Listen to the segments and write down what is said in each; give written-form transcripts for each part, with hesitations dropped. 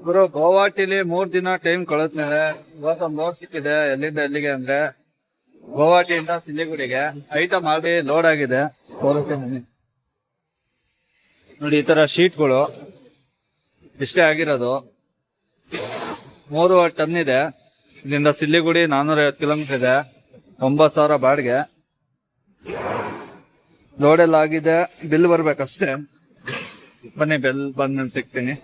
ಗುರು ಗೋವಾಟಿಲಿ 3 ದಿನ ಟೈಮ್ ಕಳೆದ್ಮೇಲೆ ಇವತ್ತೊಂದು ಲೋಡ್ ಸಿಕ್ಕಿದೆ. ಎಲ್ಲಿಂದ ಎಲ್ಲಿಗೆ ಅಂದ್ರೆ ಗೋವಾಟಿಯಿಂದ ಸಿಲಿಗುಡಿಗೆ. ಐಟಮ್ ಆಗಿ ಲೋಡ್ ಆಗಿದೆ. ನೋಡಿ ಈ ತರ ಶೀಟ್ಗಳು ಇಷ್ಟೇ ಆಗಿರೋದು. 3 ಟನ್ ಇದೆ. ಇಲ್ಲಿಂದ ಸಿಲಿಗುಡಿ 450 ಕಿಲೋಮೀಟರ್ ಇದೆ. 9,000 ಬಾಡಿಗೆ. ಲೋಡ್ ಎಲ್ಲ ಆಗಿದೆ. ಬಿಲ್ ಬರ್ಬೇಕಷ್ಟೇ. ಬನ್ನಿ, ಬಿಲ್ ಬಂದ್ಮೇಲೆ ಸಿಗ್ತೀನಿ.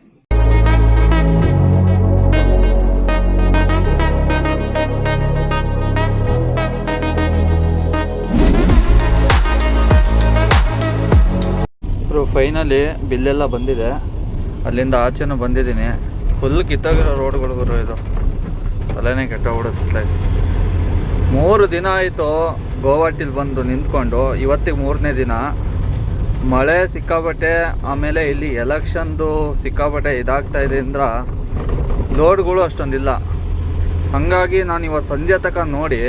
ಫೈನಲಿ ಬಿಲ್ಲೆಲ್ಲ ಬಂದಿದೆ. ಅಲ್ಲಿಂದ ಆಚೆನೂ ಬಂದಿದ್ದೀನಿ. ಫುಲ್ ಕಿತ್ತಾಗಿರೋ ರೋಡ್ಗಳು ಗುರು. ಇದು ತಲೆನೇ ಕೆಟ್ಟೋಗ್ಬಿಡುತ್ತೆ. 3 ದಿನ ಆಯಿತು ಗೋವಾಟಿಲಿ ಬಂದು ನಿಂತ್ಕೊಂಡು. ಇವತ್ತಿಗೆ 3ನೇ ದಿನ. ಮಳೆ ಸಿಕ್ಕಾಪಟ್ಟೆ. ಆಮೇಲೆ ಇಲ್ಲಿ ಎಲೆಕ್ಷನ್ದು ಸಿಕ್ಕಾಪಟ್ಟೆ ಇದಾಗ್ತಾ ಇದೆ ಅಂದ್ರೆ ಲೋಡ್ಗಳು ಅಷ್ಟೊಂದಿಲ್ಲ. ಹಾಗಾಗಿ ನಾನು ಇವತ್ತು ಸಂಜೆ ತನಕ ನೋಡಿ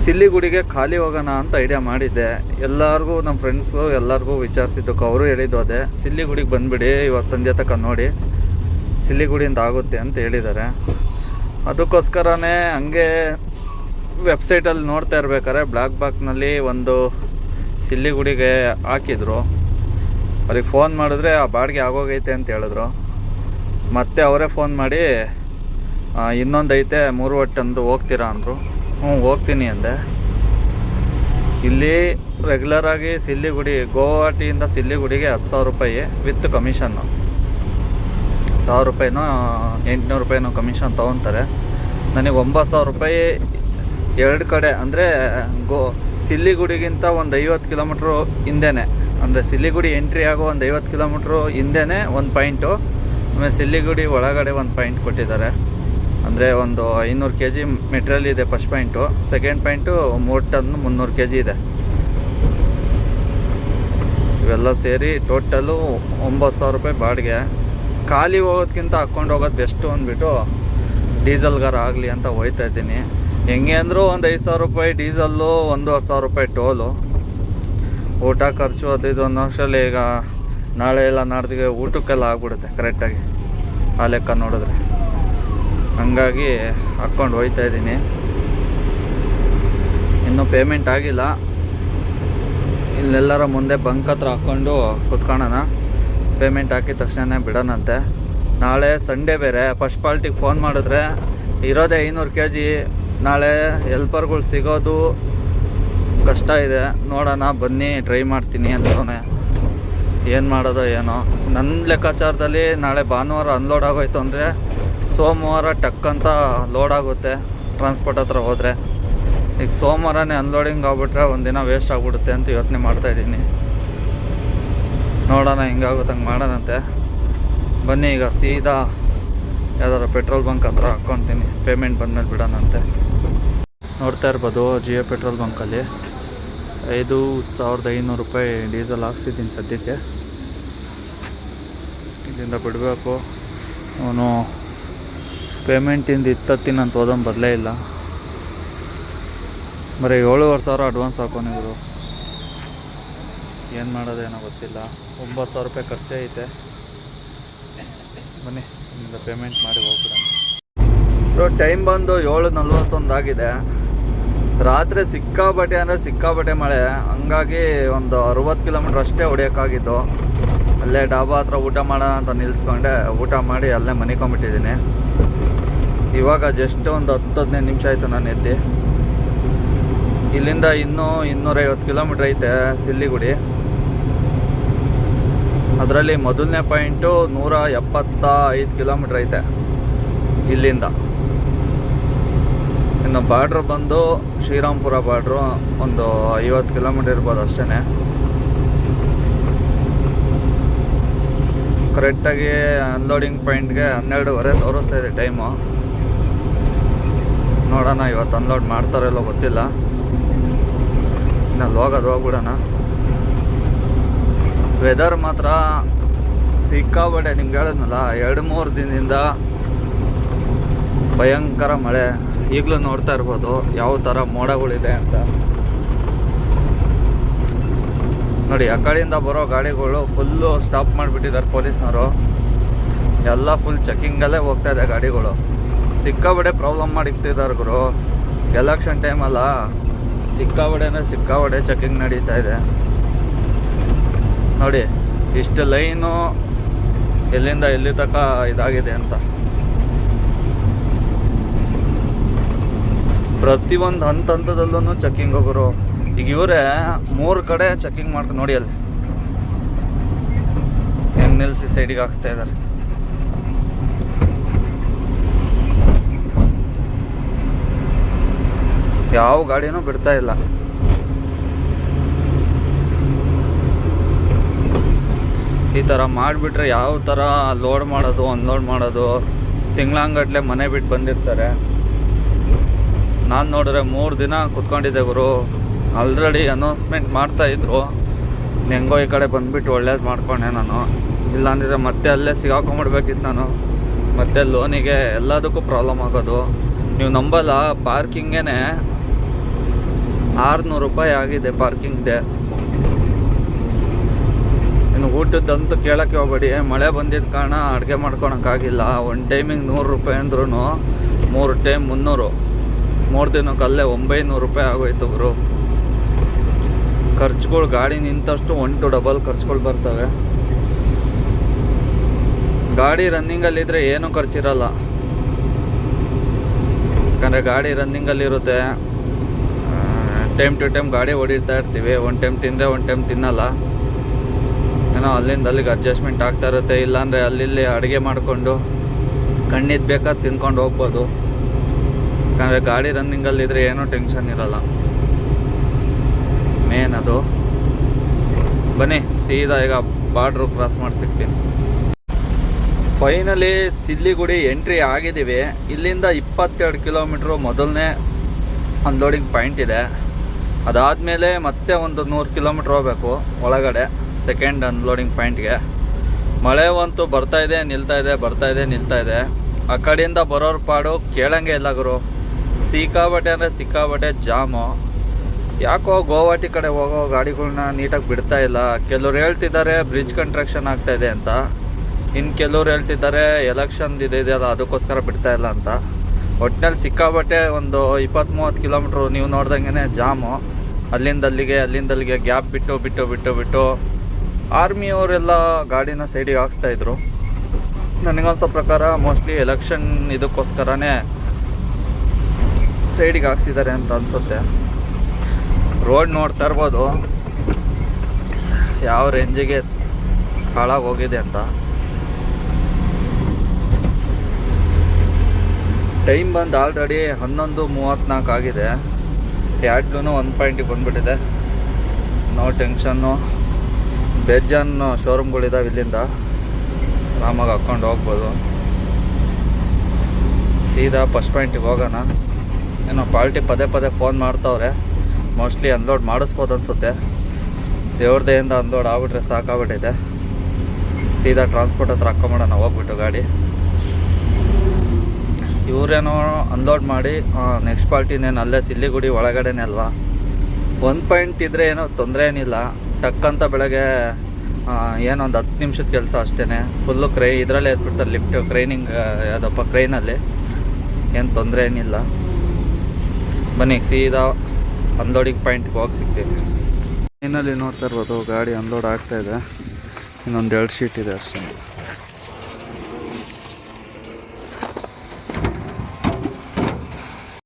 ಸಿಲಿಗುಡಿಗೆ ಖಾಲಿ ಹೋಗೋಣ ಅಂತ ಐಡಿಯಾ ಮಾಡಿದ್ದೆ. ಎಲ್ಲರಿಗೂ ನಮ್ಮ ಫ್ರೆಂಡ್ಸು ಎಲ್ಲರಿಗೂ ವಿಚಾರಿಸಿದ್ದಕ್ಕೆ ಅವರು ಹೇಳಿದ್ದು ಅದೇ, ಸಿಲಿಗುಡಿಗೆ ಬಂದುಬಿಡಿ ಇವತ್ತು ಸಂಜೆ ತನಕ ನೋಡಿ, ಸಿಲಿಗುಡಿಯಿಂದ ಆಗುತ್ತೆ ಅಂತ ಹೇಳಿದ್ದಾರೆ. ಅದಕ್ಕೋಸ್ಕರನೇ ಹಂಗೆ ವೆಬ್ಸೈಟಲ್ಲಿ ನೋಡ್ತಾ ಇರ್ಬೇಕಾದ್ರೆ ಬ್ಲ್ಯಾಕ್ ಬಾಕ್ನಲ್ಲಿ ಒಂದು ಸಿಲಿಗುಡಿಗೆ ಹಾಕಿದ್ರು. ಅವ್ರಿಗೆ ಫೋನ್ ಮಾಡಿದ್ರೆ ಆ ಬಾಡಿಗೆ ಆಗೋಗೈತೆ ಅಂತ ಹೇಳಿದ್ರು. ಮತ್ತೆ ಅವರೇ ಫೋನ್ ಮಾಡಿ ಇನ್ನೊಂದು ಐತೆ 3 ಟನ್ದು ಹೋಗ್ತೀರಾ ಅಂದರು. ಹೋಗ್ತೀನಿ ಅಂದೆ. ಇಲ್ಲಿ ರೆಗ್ಯುಲರಾಗಿ ಸಿಲಿಗುಡಿ ಗೋವಾಟಿಯಿಂದ ಸಿಲಿಗುಡಿಗೆ 10,000 ರೂಪಾಯಿ ವಿತ್ ಕಮಿಷನ್ನು. 1,000 ರೂಪಾಯಿನೋ 800 ರೂಪಾಯಿನೋ ಕಮಿಷನ್ ತೊಗೊತಾರೆ. ನನಗೆ 9,000 ರೂಪಾಯಿ 2 ಕಡೆ ಅಂದರೆ ಸಿಲಿಗುಡಿಗಿಂತ ಒಂದು 50 ಕಿಲೋಮೀಟ್ರು ಹಿಂದೆನೇ, ಅಂದರೆ ಸಿಲಿಗುಡಿ ಎಂಟ್ರಿ ಆಗೋ ಒಂದು 50 ಕಿಲೋಮೀಟ್ರು ಹಿಂದೆನೇ ಒಂದು ಪಾಯಿಂಟು. ಆಮೇಲೆ ಸಿಲಿಗುಡಿ ಒಳಗಡೆ ಒಂದು ಪಾಯಿಂಟ್ ಕೊಟ್ಟಿದ್ದಾರೆ. ಅಂದರೆ ಒಂದು 500 kg ಮೆಟೀರಿಯಲ್ ಇದೆ first point. Second point 3 ton 300 kg ಇದೆ. ಇವೆಲ್ಲ ಸೇರಿ ಟೋಟಲು 9,000 ರೂಪಾಯಿ ಬಾಡಿಗೆ. ಖಾಲಿ ಹೋಗೋದಕ್ಕಿಂತ ಹಾಕ್ಕೊಂಡು ಹೋಗೋದು ಬೆಸ್ಟು ಅಂದ್ಬಿಟ್ಟು ಡೀಸೆಲ್ಗಾರ ಆಗಲಿ ಅಂತ ಹೋಗ್ತಾ ಇದ್ದೀನಿ. ಹೆಂಗೆ ಅಂದರೂ ಒಂದು 5,000 ರೂಪಾಯಿ ಡೀಸಲ್ಲು, 1,500 ರೂಪಾಯಿ ಟೋಲು, ಊಟ ಖರ್ಚು ಅದು ಇದು ಅನ್ನೋ ವರ್ಷದಲ್ಲಿ ಈಗ ನಾಳೆ ಎಲ್ಲ ನಾಡ್ದಿಗೆ ಊಟಕ್ಕೆಲ್ಲ ಆಗ್ಬಿಡುತ್ತೆ ಕರೆಕ್ಟಾಗಿ ಆ ಲೆಕ್ಕ ನೋಡಿದ್ರೆ. ಹಂಗಾಗಿ ಹಾಕ್ಕೊಂಡು ಹೋಗ್ತಾ ಇದ್ದೀನಿ. ಇನ್ನೂ ಪೇಮೆಂಟ್ ಆಗಿಲ್ಲ. ಇಲ್ಲೆಲ್ಲರ ಮುಂದೆ ಬಂಕ್ ಹತ್ರ ಹಾಕ್ಕೊಂಡು ಕುತ್ಕೊಳ್ಳೋಣ. ಪೇಮೆಂಟ್ ಹಾಕಿದ ತಕ್ಷಣ ಬಿಡೋಣಂತೆ. ನಾಳೆ ಸಂಡೇ ಬೇರೆ. ಫಸ್ಟ್ ಪಾಲ್ಟಿಗೆ ಫೋನ್ ಮಾಡಿದ್ರೆ ಇರೋದೇ 500 kg. ನಾಳೆ ಹೆಲ್ಪರ್ಗಳು ಸಿಗೋದು ಕಷ್ಟ ಇದೆ. ನೋಡೋಣ, ಬನ್ನಿ ಟ್ರೈ ಮಾಡ್ತೀನಿ ಅಂತವನೇ. ಏನು ಮಾಡೋದೋ ಏನೋ. ನನ್ನ ಲೆಕ್ಕಾಚಾರದಲ್ಲಿ ನಾಳೆ ಭಾನುವಾರ ಅನ್ಲೋಡ್ ಆಗೋಯ್ತು ಅಂದರೆ ಸೋಮವಾರ ಟಕ್ ಅಂತ ಲೋಡ್ ಆಗುತ್ತೆ ಟ್ರಾನ್ಸ್ಪೋರ್ಟ್ ಹತ್ರ ಹೋದರೆ. ಈಗ ಸೋಮವಾರನೇ ಅನ್ಲೋಡಿಂಗ್ ಆಗ್ಬಿಟ್ರೆ ಒಂದಿನ ವೇಸ್ಟ್ ಆಗಿಬಿಡುತ್ತೆ ಅಂತ ಯೋಚನೆ ಮಾಡ್ತಾಯಿದ್ದೀನಿ. ನೋಡೋಣ ಹಿಂಗಾಗುತ್ತೆ ಹಂಗೆ ಮಾಡೋಣಂತೆ. ಬನ್ನಿ ಈಗ ಸೀದಾ ಯಾವ್ದಾದ್ರು ಪೆಟ್ರೋಲ್ ಬಂಕ್ ಹತ್ರ ಹಾಕ್ಕೊತೀನಿ. ಪೇಮೆಂಟ್ ಬಂದಮೇಲೆ ಬಿಡೋಣಂತೆ. ನೋಡ್ತಾ ಇರ್ಬೋದು ಜಿಯೋ ಪೆಟ್ರೋಲ್ ಬಂಕಲ್ಲಿ 5,500 ರೂಪಾಯಿ ಡೀಸೆಲ್ ಹಾಕ್ಸಿದ್ದೀನಿ ಸದ್ಯಕ್ಕೆ. ಇಲ್ಲಿಂದ ಬಿಡಬೇಕು. ಅವನು ಪೇಮೆಂಟಿಂದ ಇತ್ತತ್ತಿನ ಅಂತ ಓದೋನು ಬರಲೇ ಇಲ್ಲ. ಬರೀ 7,500 ಅಡ್ವಾನ್ಸ್ ಹಾಕೋನಿವರು. ಏನು ಮಾಡೋದೇನೋ ಗೊತ್ತಿಲ್ಲ. 9,000 ರೂಪಾಯಿ ಖರ್ಚೇ ಐತೆ. ಬನ್ನಿ ಇಲ್ಲಿಂದ ಪೇಮೆಂಟ್ ಮಾಡಿ ಹೋಗ್ಬಿಡೋಣ. ಟೈಮ್ ಬಂದು 7:41 ಆಗಿದೆ. ರಾತ್ರಿ ಸಿಕ್ಕಾಬಟ್ಟೆ ಅಂದರೆ ಸಿಕ್ಕಾಬಟ್ಟೆ ಮಳೆ. ಹಂಗಾಗಿ ಒಂದು 60 ಕಿಲೋಮೀಟ್ರ್ ಅಷ್ಟೇ ಹೊಡಿಯೋಕ್ಕಾಗಿದ್ದು. ಅಲ್ಲೇ ಡಾಬಾ ಹತ್ರ ಊಟ ಮಾಡೋಣ ಅಂತ ನಿಲ್ಲಿಸ್ಕೊಂಡೆ. ಊಟ ಮಾಡಿ ಅಲ್ಲೇ ಮನಿಕೊಂಬಿಟ್ಟಿದ್ದೀನಿ. ಇವಾಗ ಜಸ್ಟ್ ಒಂದು 10-15 ನಿಮಿಷ ಆಯಿತು ನಾನು ಎದ್ದು. ಇಲ್ಲಿಂದ ಇನ್ನೂ 250 ಕಿಲೋಮೀಟ್ರ್ ಐತೆ ಸಿಲಿಗುಡಿ. ಅದರಲ್ಲಿ ಮೊದಲನೇ ಪಾಯಿಂಟು 175 ಕಿಲೋಮೀಟ್ರ್ ಐತೆ ಇಲ್ಲಿಂದ. ಇನ್ನು ಬಾರ್ಡ್ರ್ ಬಂದು ಶ್ರೀರಾಮ್ಪುರ ಬಾರ್ಡ್ರು ಒಂದು 50 ಕಿಲೋಮೀಟ್ರ್ ಇರ್ಬೋದು ಅಷ್ಟೇ. ಕರೆಕ್ಟಾಗಿ ಅನ್ಲೋಡಿಂಗ್ ಪಾಯಿಂಟ್ಗೆ 12:30 ತೋರಿಸ್ತಾ ಇದೆ ಟೈಮು. ನೋಡೋಣ ಇವತ್ತು ಅನ್ಲೋಡ್ ಮಾಡ್ತಾರಲ್ಲೋ ಗೊತ್ತಿಲ್ಲ. ಇನ್ನು ಹೋಗ್ಬಿಡೋಣ. ವೆದರ್ ಮಾತ್ರ ಸಿಕ್ಕಾಬಟ್ಟೆ. ನಿಮ್ಗೆ ಹೇಳಿದ್ನಲ್ಲ 2-3 ದಿನದಿಂದ ಭಯಂಕರ ಮಳೆ. ಈಗಲೂ ನೋಡ್ತಾ ಇರ್ಬೋದು ಯಾವ ಥರ ಮೋಡಗಳಿದೆ ಅಂತ. ನೋಡಿ ಆ ಕಡೆಯಿಂದ ಬರೋ ಗಾಡಿಗಳು ಫುಲ್ಲು ಸ್ಟಾಪ್ ಮಾಡಿಬಿಟ್ಟಿದ್ದಾರೆ ಪೊಲೀಸ್ನವರು. ಎಲ್ಲ ಫುಲ್ ಚೆಕಿಂಗಲ್ಲೇ ಹೋಗ್ತಾ ಇದೆ ಗಾಡಿಗಳು. ಸಿಕ್ಕಾಬಡೆ ಪ್ರಾಬ್ಲಮ್ ಮಾಡಿಕ್ತಿದ್ದಾರೆ ಗುರು. ಎಲೆಕ್ಷನ್ ಟೈಮಲ್ಲ ಸಿಕ್ಕಾಬಡೆ ಚೆಕಿಂಗ್ ನಡೀತಾ ಇದೆ ನೋಡಿ. ಇಷ್ಟು ಲೈನು ಎಲ್ಲಿಂದ ಎಲ್ಲಿ ತನಕ ಇದಾಗಿದೆ ಅಂತ. ಪ್ರತಿಯೊಂದು ಹಂತದಲ್ಲೂ ಚೆಕಿಂಗ್ ಹೋಗೋರು. ಈಗ ಇವರೇ 3 ಕಡೆ ಚೆಕಿಂಗ್ ಮಾಡ್ಕೊಂಡು ನೋಡಿ ಅಲ್ಲಿ ಹೆಂಗೆ ನಿಲ್ಲಿಸಿ ಸೈಡಿಗೆ ಹಾಕ್ಸ್ತಾ ಇದ್ದಾರೆ. ಯಾವ ಗಾಡಿನೂ ಬಿಡ್ತಾ ಇಲ್ಲ. ಈ ಥರ ಮಾಡಿಬಿಟ್ರೆ ಯಾವ ಥರ ಲೋಡ್ ಮಾಡೋದು ಅನ್ಲೋಡ್ ಮಾಡೋದು. ತಿಂಗಳಂಗಟ್ಲೆ ಮನೆ ಬಿಟ್ಟು ಬಂದಿರ್ತಾರೆ. ನಾನು ನೋಡಿದ್ರೆ 3 ದಿನ ಕುತ್ಕೊಂಡಿದ್ದೆ ಗುರು. ಆಲ್ರೆಡಿ ಅನೌನ್ಸ್ಮೆಂಟ್ ಮಾಡ್ತಾಯಿದ್ರು. ಹೆಂಗೋ ಈ ಕಡೆ ಬಂದುಬಿಟ್ಟು ಒಳ್ಳೇದು ಮಾಡ್ಕೊಂಡೆ ನಾನು. ಇಲ್ಲಾಂದರೆ ಮತ್ತೆ ಅಲ್ಲೇ ಸಿಗಾಕೊಂಬಿಡ್ಬೇಕಿತ್ತು ನಾನು. ಮತ್ತೆ ಲೋನಿಗೆ ಎಲ್ಲದಕ್ಕೂ ಪ್ರಾಬ್ಲಮ್ ಆಗೋದು. ನೀವು ನಂಬಲ್ಲ, ಪಾರ್ಕಿಂಗೇ 600 ರೂಪಾಯಿ ಆಗಿದೆ ಪಾರ್ಕಿಂಗ್ದೆ. ಇನ್ನು ಊಟದ್ದಂತೂ ಕೇಳೋಕ್ಕೆ ಹೋಗ್ಬೇಡಿ. ಮಳೆ ಬಂದಿದ್ದ ಕಾರಣ ಅಡುಗೆ ಮಾಡ್ಕೊಳಕ್ಕಾಗಿಲ್ಲ. ಒಂದು ಟೈಮಿಗೆ 100 ರೂಪಾಯಿ ಅಂದ್ರೂ 3 ಟೈಮ್ 300. 3 ದಿನಕ್ಕೆ ಅಲ್ಲೇ 900 ರೂಪಾಯಿ ಆಗೋಯ್ತು ಗುರು. ಖರ್ಚುಗಳು ಗಾಡಿ ನಿಂತಷ್ಟು 1 to ಡಬಲ್ ಖರ್ಚುಗಳು ಬರ್ತವೆ. ಗಾಡಿ ರನ್ನಿಂಗಲ್ಲಿದ್ದರೆ ಏನೂ ಖರ್ಚಿರಲ್ಲ. ಯಾಕಂದರೆ ಗಾಡಿ ರನ್ನಿಂಗಲ್ಲಿರುತ್ತೆ. ಟೈಮ್ ಟು ಟೈಮ್ ಗಾಡಿ ಹೊಡಿತಾ ಇರ್ತೀವಿ. ಒಂದು ಟೈಮ್ ತಿಂದರೆ ಒಂದು ಟೈಮ್ ತಿನ್ನಲ್ಲ. ಏನೋ ಅಲ್ಲಿಂದ ಅಲ್ಲಿಗೆ ಅಡ್ಜಸ್ಟ್ಮೆಂಟ್ ಆಗ್ತಾ ಇರುತ್ತೆ. ಇಲ್ಲಾಂದರೆ ಅಲ್ಲಿ ಅಡುಗೆ ಮಾಡಿಕೊಂಡು ಕಣ್ಣಿದ್ದು ಬೇಕಾದ್ರೆ ತಿನ್ಕೊಂಡು ಹೋಗ್ಬೋದು. ಯಾಕಂದರೆ ಗಾಡಿ ರನ್ನಿಂಗಲ್ಲಿದ್ದರೆ ಏನೂ ಟೆನ್ಷನ್ ಇರಲ್ಲ. ಮೇನ್ ಅದು. ಬನ್ನಿ ಸೀದಾ ಈಗ ಬಾರ್ಡ್ರು ಕ್ರಾಸ್ ಮಾಡಿ ಸಿಗ್ತೀನಿ. ಫೈನಲಿ ಸಿಲ್ಲಿಗುಡಿ ಎಂಟ್ರಿ ಆಗಿದ್ದೀವಿ. ಇಲ್ಲಿಂದ 22 ಕಿಲೋಮೀಟ್ರು ಮೊದಲನೇ ಅನ್ಲೋಡಿಂಗ್ ಪಾಯಿಂಟ್ ಇದೆ. ಅದಾದಮೇಲೆ ಮತ್ತೆ ಒಂದು 100 ಕಿಲೋಮೀಟ್ರ್ ಹೋಗಬೇಕು ಒಳಗಡೆ ಸೆಕೆಂಡ್ ಅನ್ಲೋಡಿಂಗ್ ಪಾಯಿಂಟ್ಗೆ. ಮಳೆ ಅಂತೂ ಬರ್ತಾಯಿದೆ ನಿಲ್ತಾಯಿದೆ. ಆ ಕಡೆಯಿಂದ ಬರೋರ ಪಾಡು ಕೇಳಂಗೆ ಇಲ್ಲ ಗುರು. ಸಿಕ್ಕಾಬಟ್ಟೆ ಜಾಮು. ಯಾಕೋ ಗೋವಾಟಿ ಕಡೆ ಹೋಗೋ ಗಾಡಿಗಳನ್ನ ನೀಟಾಗಿ ಬಿಡ್ತಾ ಇಲ್ಲ. ಕೆಲವ್ರು ಹೇಳ್ತಿದ್ದಾರೆ ಬ್ರಿಡ್ಜ್ ಕನ್ಸ್ಟ್ರಕ್ಷನ್ ಆಗ್ತಾಯಿದೆ ಅಂತ. ಇನ್ನು ಕೆಲವ್ರು ಹೇಳ್ತಿದ್ದಾರೆ ಎಲೆಕ್ಷನ್ ಇದೆಯಲ್ಲ ಅದಕ್ಕೋಸ್ಕರ ಬಿಡ್ತಾ ಇಲ್ಲ ಅಂತ. ಒಟ್ಟಿನಲ್ಲಿ ಸಿಕ್ಕಾಬಟ್ಟೆ ಒಂದು 20-30 ಕಿಲೋಮೀಟ್ರು ನೀವು ನೋಡ್ದಂಗೆ ಜಾಮು. ಅಲ್ಲಿಂದ ಅಲ್ಲಿಗೆ ಗ್ಯಾಪ್ ಬಿಟ್ಟು ಆರ್ಮಿಯವರೆಲ್ಲ ಗಾಡಿನ ಸೈಡಿಗೆ ಹಾಕ್ಸ್ತಾಯಿದ್ರು. ನನಗನ್ಸೋ ಪ್ರಕಾರ ಮೋಸ್ಟ್ಲಿ ಎಲೆಕ್ಷನ್ ಇದಕ್ಕೋಸ್ಕರನೇ ಸೈಡಿಗೆ ಹಾಕ್ಸಿದ್ದಾರೆ ಅಂತ ಅನಿಸುತ್ತೆ. ರೋಡ್ ನೋಡ್ತಾ ಇರ್ಬೋದು ಯಾವ ರೇಂಜಿಗೆ ಹಾಳಾಗಿ ಹೋಗಿದೆ ಅಂತ. ಟೈಮ್ ಬಂದು ಆಲ್ರೆಡಿ 11:34 ಆಗಿದೆ. ಟ್ಯಾಡ್ಲೂ 1 ಪಾಯಿಂಟಿಗೆ ಬಂದುಬಿಟ್ಟಿದೆ. ನೋ ಟೆನ್ಷನ್ನು. ಬೇಜಾನ್ ಶೋರೂಮ್ಗಳಿದ್ದಾವೆ. ಇಲ್ಲಿಂದ ಆರಾಮಾಗಿ ಹಾಕ್ಕೊಂಡು ಹೋಗ್ಬೋದು. ಸೀದಾ ಫಸ್ಟ್ ಪಾಯಿಂಟಿಗೆ ಹೋಗೋಣ. ಏನೋ ಪಾಲ್ಟಿ ಪದೇ ಫೋನ್ ಮಾಡ್ತಾವ್ರೆ. ಮೋಸ್ಟ್ಲಿ ಅನ್ಲೋಡ್ ಮಾಡಿಸ್ಬೋದು ಅನಿಸುತ್ತೆ. ದೇವ್ರದೆಯಿಂದ ಅನ್ಲೋಡ್ ಆಗ್ಬಿಟ್ರೆ ಸಾಕಾಗ್ಬಿಟ್ಟಿದೆ. ಸೀದಾ ಟ್ರಾನ್ಸ್ಪೋರ್ಟ್ ಹತ್ರ ಹಾಕ್ಕೊಂಬಿಡೋಣ ಹೋಗ್ಬಿಟ್ಟು ಗಾಡಿ. ಇವರೇನೋ ಅನ್ಲೋಡ್ ಮಾಡಿ ನೆಕ್ಸ್ಟ್ ಪಾರ್ಟಿನೇನು ಅಲ್ಲೇ ಸಿಲ್ಲಿಗುಡಿ ಒಳಗಡೆನೇ ಅಲ್ವಾ. 1 ಪಾಯಿಂಟ್ ಇದ್ದರೆ ಏನೋ ತೊಂದರೆ ಏನಿಲ್ಲ. ಟಕ್ಕಂತ ಬೆಳಗ್ಗೆ ಏನೊಂದು 10 ನಿಮಿಷದ ಕೆಲಸ ಅಷ್ಟೇ. ಫುಲ್ಲು ಇದರಲ್ಲೇ ಎದ್ಬಿಡ್ತಾರೆ ಲಿಫ್ಟ್ ಕ್ರೈನಿಂಗ್ ಯಾವುದಪ್ಪ ಕ್ರೈನಲ್ಲಿ. ಏನು ತೊಂದರೆ ಏನಿಲ್ಲ. ಬನ್ನಿ ಸೀದಾ ಅನ್ಲೋಡಿಂಗ್ ಪಾಯಿಂಟ್ಗೆ ಹೋಗಿ ಸಿಗ್ತೀವಿ. ಇನ್ನಲ್ಲಿ ನೋಡ್ತಾ ಇರ್ಬೋದು ಗಾಡಿ ಅನ್ಲೋಡ್ ಆಗ್ತಾಯಿದೆ. ಇನ್ನೊಂದು 2 ಶೀಟ್ ಇದೆ ಅಷ್ಟೇ.